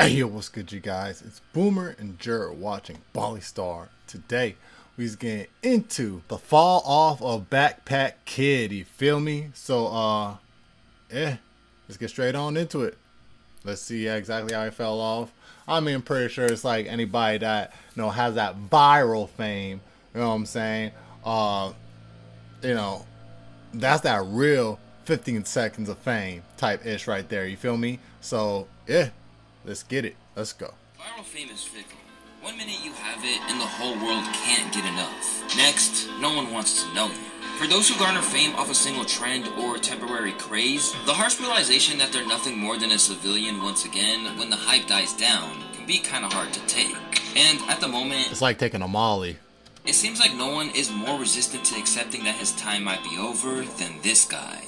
Hey yo, what's good, you guys? It's Boomer and Jared watching Bali Star. Today, we's getting into the fall off of Backpack Kid. You feel me? Yeah, let's get straight on into it. Let's see exactly how he fell off. I mean, pretty sure it's like anybody that has that viral fame. You know what I'm saying? Uh, you know, that's that real 15 seconds of fame type ish right there. You feel me? So yeah, let's get it. Let's go. Viral fame is fickle. One minute you have it, and the whole world can't get enough. Next, no one wants to know you. For those who garner fame off a single trend or temporary craze, the harsh realization that they're nothing more than a civilian once again when the hype dies down can be kinda hard to take. And at the moment, It's like taking a Molly. it seems like no one is more resistant to accepting that his time might be over than this guy.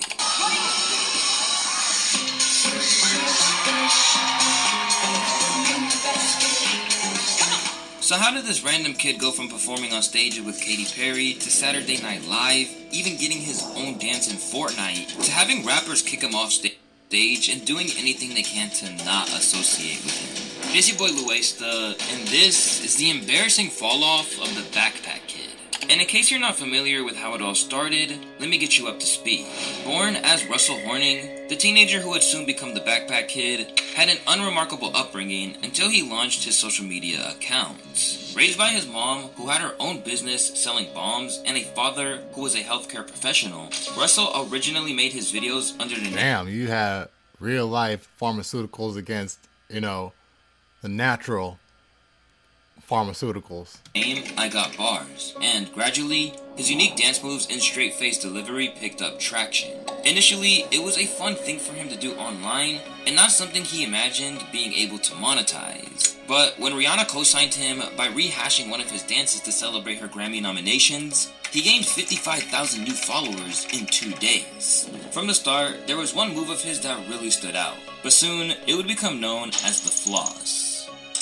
So how did this random kid go from performing on stage with Katy Perry to Saturday Night Live, even getting his own dance in Fortnite, to having rappers kick him off stage and doing anything they can to not associate with him? It's your boy Luesta, and this is the embarrassing fall off of the Backpack Kid. And in case you're not familiar with how it all started, let me get you up to speed. Born as Russell Horning, the teenager who would soon become the Backpack Kid had an unremarkable upbringing until he launched his social media accounts. Raised by his mom, who had her own business selling bombs, and a father who was a healthcare professional, Russell originally made his videos under the name. Damn, you had real life pharmaceuticals against, the natural pharmaceuticals. I Got Bars, and gradually, his unique dance moves and straight-face delivery picked up traction. Initially, it was a fun thing for him to do online, and not something he imagined being able to monetize. But when Rihanna co-signed him by rehashing one of his dances to celebrate her Grammy nominations, he gained 55,000 new followers in 2 days. From the start, there was one move of his that really stood out, but soon, it would become known as the floss.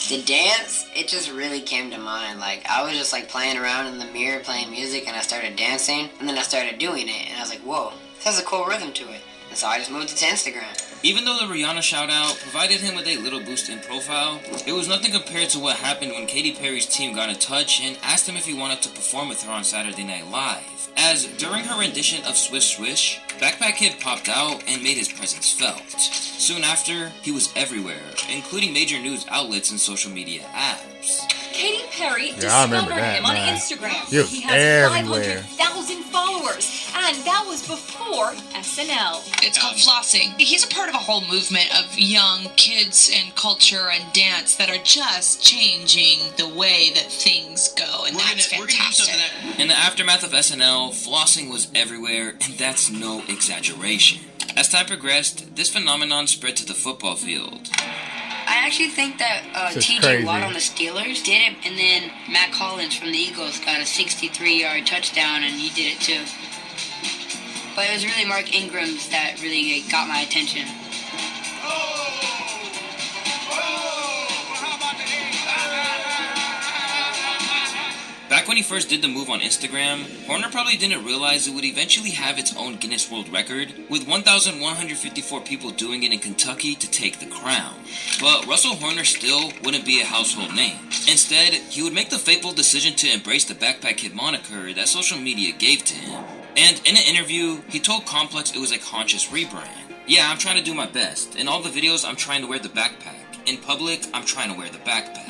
The dance, it just really came to mind. Like, I was just like playing around in the mirror, playing music, and I started dancing, and then I started doing it, and I was like, whoa, this has a cool rhythm to it. And so I just moved it to Instagram. Even though the Rihanna shout-out provided him with a little boost in profile, it was nothing compared to what happened when Katy Perry's team got in touch and asked him if he wanted to perform with her on Saturday Night Live. As during her rendition of Swish Swish, Backpack Kid popped out and made his presence felt. Soon after, he was everywhere, including major news outlets and social media apps. Katy Perry I remember discovered that, him on man. Instagram. He was He has everywhere. 500,000 followers, and that was before SNL. It's called flossing. He's a part of a whole movement of young kids and culture and dance that are just changing the way that things go, and that's fantastic. In the aftermath of SNL, flossing was everywhere, and that's no exaggeration. As time progressed, this phenomenon spread to the football field. I actually think that This is T.J. crazy. Watt on the Steelers did it, and then Matt Collins from the Eagles got a 63-yard touchdown, and he did it too. But it was really Mark Ingram's that really got my attention. Back when he first did the move on Instagram, Horner probably didn't realize it would eventually have its own Guinness World Record, with 1,154 people doing it in Kentucky to take the crown. But Russell Horner still wouldn't be a household name. Instead, he would make the fateful decision to embrace the Backpack Kid moniker that social media gave to him. And in an interview, he told Complex it was a conscious rebrand. Yeah, I'm trying to do my best. In all the videos, I'm trying to wear the backpack. In public, I'm trying to wear the backpack.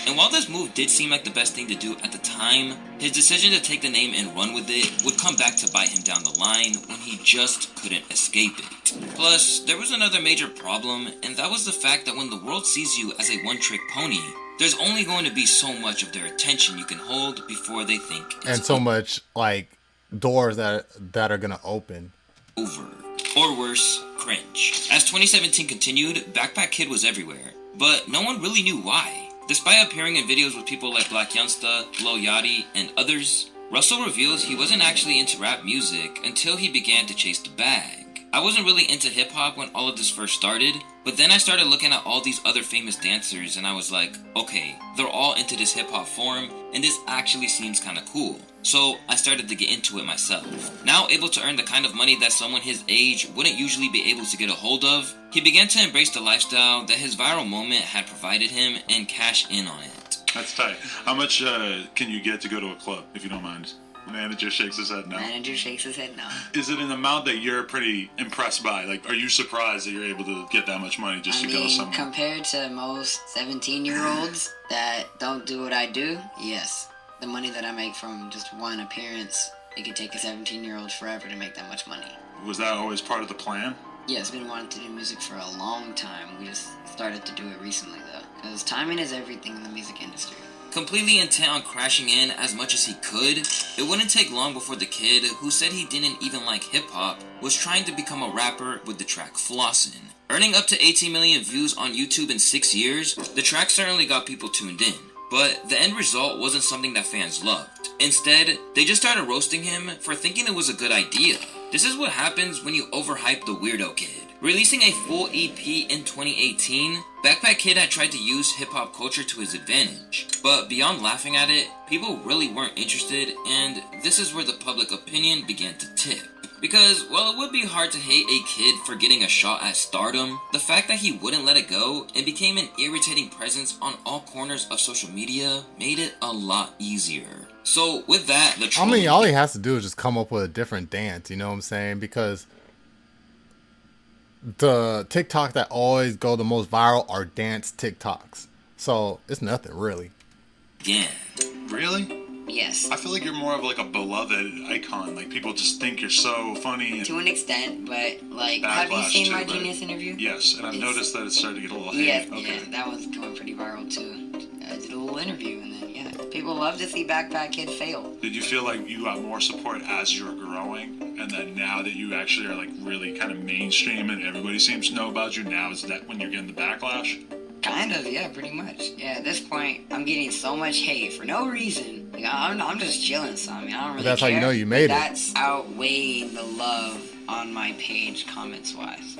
And while this move did seem like the best thing to do at the time, his decision to take the name and run with it would come back to bite him down the line when he just couldn't escape it. Plus, there was another major problem, and that was the fact that when the world sees you as a one-trick pony, there's only going to be so much of their attention you can hold before they think it's And so much like doors that are gonna open. over. Or worse, cringe. As 2017 continued, Backpack Kid was everywhere, but no one really knew why. Despite appearing in videos with people like Black Youngsta, Lil Yachty, and others, Russell reveals he wasn't actually into rap music until he began to chase the bag. I wasn't really into hip-hop when all of this first started, But then I started looking at all these other famous dancers and I was like, okay, they're all into this hip hop form and this actually seems kinda cool. So I started to get into it myself. Now able to earn the kind of money that someone his age wouldn't usually be able to get a hold of, he began to embrace the lifestyle that his viral moment had provided him and cash in on it. That's tight. How much can you get to go to a club, if you don't mind? Manager shakes his head no. Manager shakes his head no. Is it an amount that you're pretty impressed by? Like, are you surprised that you're able to get that much money just to go somewhere? Compared to most 17-year-olds that don't do what I do, yes. The money that I make from just one appearance, it could take a 17-year-old forever to make that much money. Was that always part of the plan? Yeah, I've been wanting to do music for a long time. We just started to do it recently, though. Because timing is everything in the music industry. Completely intent on crashing in as much as he could, it wouldn't take long before the kid, who said he didn't even like hip-hop, was trying to become a rapper with the track Flossin'. Earning up to 18 million views on YouTube in 6 years, the track certainly got people tuned in. But the end result wasn't something that fans loved. Instead, they just started roasting him for thinking it was a good idea. This is what happens when you overhype the weirdo kid. Releasing a full EP in 2018, BackPack Kid had tried to use hip-hop culture to his advantage. But beyond laughing at it, people really weren't interested, and this is where the public opinion began to tip. Because while it would be hard to hate a kid for getting a shot at stardom, the fact that he wouldn't let it go and became an irritating presence on all corners of social media made it a lot easier. So with that, the trolling... all he has to do is just come up with a different dance, you know what I'm saying? Because the TikTok that always go the most viral are dance TikToks. So it's nothing really. Yeah. Really? Yes. I feel like you're more of like a beloved icon. Like, people just think you're so funny. To an extent, but like, have you seen my Genius interview? Yes, and I've noticed that it's starting to get a little hate. Yeah, that was going pretty viral too. I did a little interview and then, yeah. People love to see BackPack Kid fail. Did you feel like you got more support as you were growing? And then now that you actually are like really kind of mainstream and everybody seems to know about you, now is that when you're getting the backlash? Kind of, yeah, pretty much. Yeah, at this point, I'm getting so much hate for no reason. Like, I'm just chilling, so I mean, I don't really That's care. how you know you made it. That's outweighing the love on my page, comments-wise.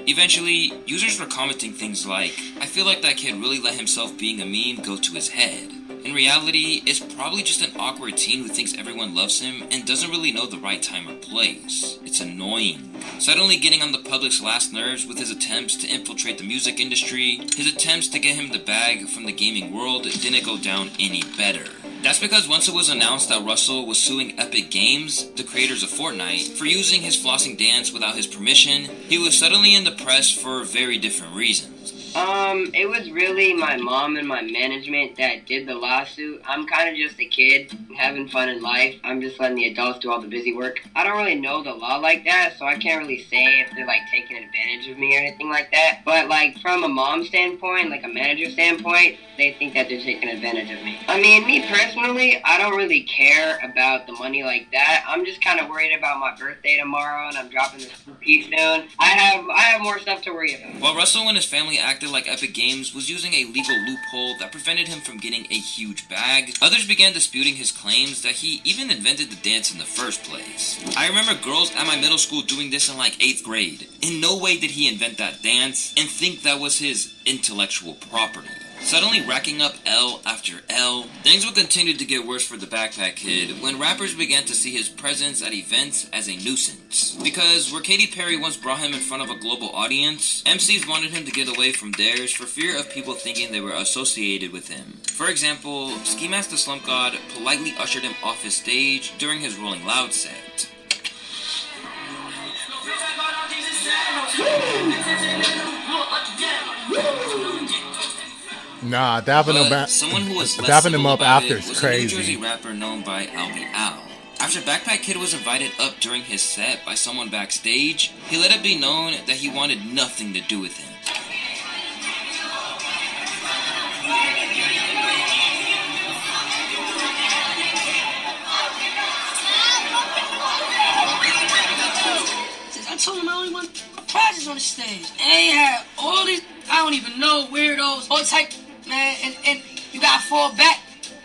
Eventually, users were commenting things like, I feel like that kid really let himself being a meme go to his head. In reality, it's probably just an awkward teen who thinks everyone loves him and doesn't really know the right time or place. It's annoying. Suddenly getting on the public's last nerves with his attempts to infiltrate the music industry, his attempts to get him the bag from the gaming world didn't go down any better. That's because once it was announced that Russell was suing Epic Games, the creators of Fortnite, for using his flossing dance without his permission, he was suddenly in the press for very different reasons. It was really my mom and my management that did the lawsuit. I'm kind of just a kid having fun in life. I'm just letting the adults do all the busy work. I don't really know the law like that, so I can't really say if they're like taking advantage of me or anything like that. But like from a mom standpoint, like a manager standpoint, they think that they're taking advantage of me. I mean, me personally, I don't really care about the money like that. I'm just kind of worried about my birthday tomorrow, and I'm dropping this EP soon. I have more stuff to worry about. While Russell and his family acted like Epic Games was using a legal loophole that prevented him from getting a huge bag, others began disputing his claims that he even invented the dance in the first place. I remember girls at my middle school doing this in like 8th grade. In no way did he invent that dance and think that was his intellectual property. Suddenly racking up L after L, things would continue to get worse for the BackPack Kid when rappers began to see his presence at events as a nuisance. Because where Katy Perry once brought him in front of a global audience, MCs wanted him to get away from theirs for fear of people thinking they were associated with him. For example, Ski Mask the Slump God politely ushered him off his stage during his Rolling Loud set. Nah, dapping someone who was dapping him up after is was crazy. a New Jersey rapper known by Albie Al. After BackPack Kid was invited up during his set by someone backstage, he let it be known that he wanted nothing to do with him. I told him I only want prizes on the stage. And they had all these, I don't even know, weirdos, all type, man, and you gotta fall back.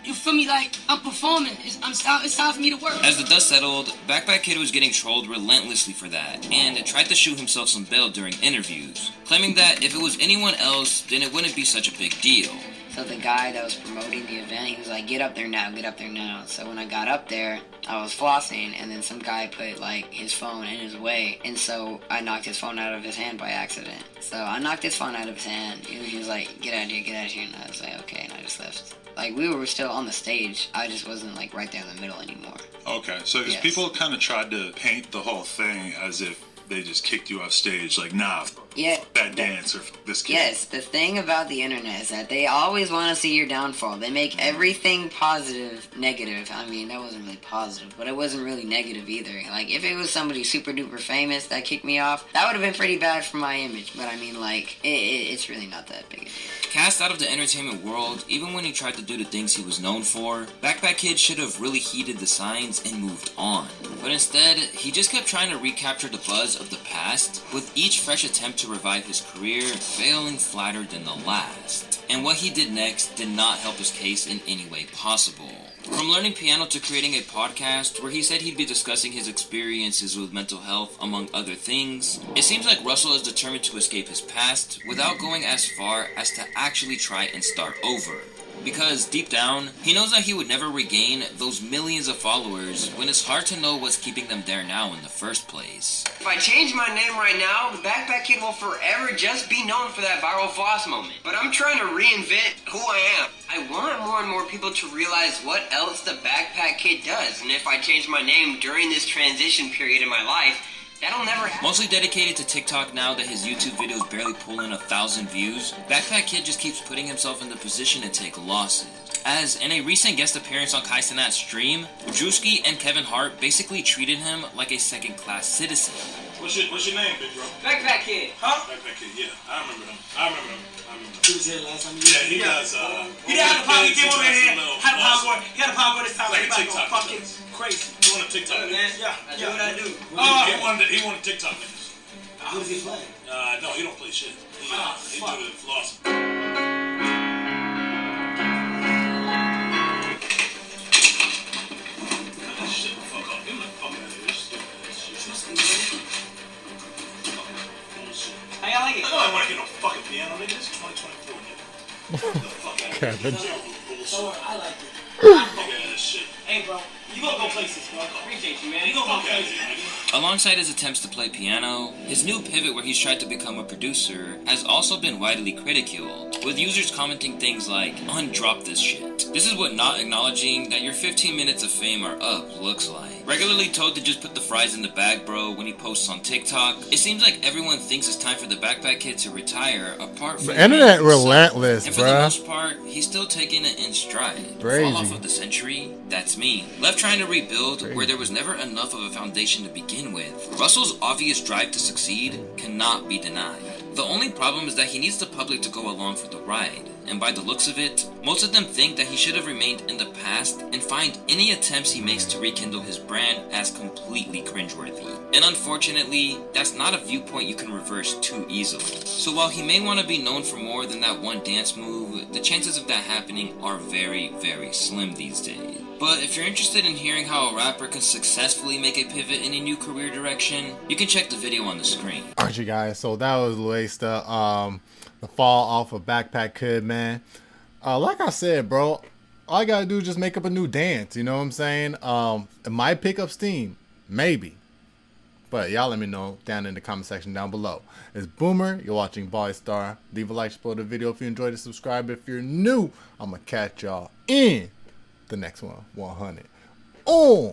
You feel me? Like, I'm performing. It's time for me to work. As the dust settled, BackPack Kid was getting trolled relentlessly for that, and tried to shoot himself some bail during interviews, claiming that if it was anyone else, then it wouldn't be such a big deal. So the guy that was promoting the event, he was like, get up there now, get up there now. So when I got up there, I was flossing, and then some guy put, like, his phone in his way, and so I knocked his phone out of his hand by accident. So I knocked his phone out of his hand, and he was like, get out of here, and I was like, okay, and I just left. Like, we were still on the stage, I just wasn't, like, right there in the middle anymore. Okay, so because people kind of tried to paint the whole thing as if they just kicked you off stage, like, nah, yeah, that dance or this kid. Yes, the thing about the internet is that they always want to see your downfall. They make everything positive negative. I mean, that wasn't really positive, but it wasn't really negative either. Like, if it was somebody super duper famous that kicked me off, that would have been pretty bad for my image. But I mean, like, it's really not that big a deal. Cast out of the entertainment world, even when he tried to do the things he was known for, BackPack Kid should have really heeded the signs and moved on. But instead, he just kept trying to recapture the buzz of the past, with each fresh attempt to revive his career failing flatter than the last. And what he did next did not help his case in any way possible. From learning piano to creating a podcast where he said he'd be discussing his experiences with mental health, among other things, it seems like Russell is determined to escape his past without going as far as to actually try and start over. Because deep down, he knows that he would never regain those millions of followers when it's hard to know what's keeping them there now in the first place. If I change my name right now, the BackPack Kid will forever just be known for that viral floss moment. But I'm trying to reinvent who I am. I want more and more people to realize what else the BackPack Kid does. And if I change my name during this transition period in my life, that'll never happen. Mostly dedicated to TikTok now that his YouTube videos barely pull in 1,000 views, BackPack Kid just keeps putting himself in the position to take losses. As in a recent guest appearance on Kai Cenat's stream, Drewski and Kevin Hart basically treated him like a second-class citizen. What's your name, big bro? BackPack Kid. Huh? BackPack Kid, yeah. I remember him. He was here last time. Yeah, he does. He didn't have the power. He came over here. Had the power. He had the power this time. Like a TikTok. Fucking crazy. He wanted TikTok. Yeah. I do what I do. He wanted TikTok niggas. What does he play? No, he don't play shit. He do the floss. Shit, fuck up. Get the fuck out of here. Stupid. How y'all like it? I don't want to get no fucking piano, nigga. This is 2024, nigga. Get the fuck out of here. Kevin. So I like it. Nigga, ass shit. Hey, bro. You gonna go places, bro. Appreciate you, man. You gonna go places. Alongside his attempts to play piano, his new pivot where he's tried to become a producer has also been widely ridiculed, with users commenting things like, undrop this shit. This is what not acknowledging that your 15 minutes of fame are up looks like. Regularly told to just put the fries in the bag, bro, when he posts on TikTok, it seems like everyone thinks it's time for the BackPack Kid to retire, apart from the internet relentless, and for the bruh. most part, he's still taking it in stride. Crazy. Fall off of the century? That's me. Left trying to rebuild where there was never enough of a foundation to begin with. Russell's obvious drive to succeed cannot be denied. The only problem is that he needs the public to go along for the ride, and by the looks of it, most of them think that he should have remained in the past and find any attempts he makes to rekindle his brand as completely cringeworthy. And unfortunately, that's not a viewpoint you can reverse too easily. So while he may want to be known for more than that one dance move, the chances of that happening are very, very slim these days. But if you're interested in hearing how a rapper can successfully make a pivot in a new career direction, you can check the video on the screen. Alright, you guys, so that was Luesta, the fall off of BackPack Kid, man. Like I said, bro, all I gotta do is just make up a new dance, you know what I'm saying? It might pick up steam, maybe. But y'all let me know down in the comment section down below. It's Boomer, you're watching Ball Star. Leave a like, support the video if you enjoyed it, subscribe if you're new. I'm gonna catch y'all in the next one, 100. Oh!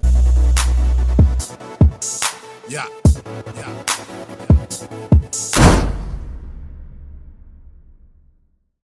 Yeah.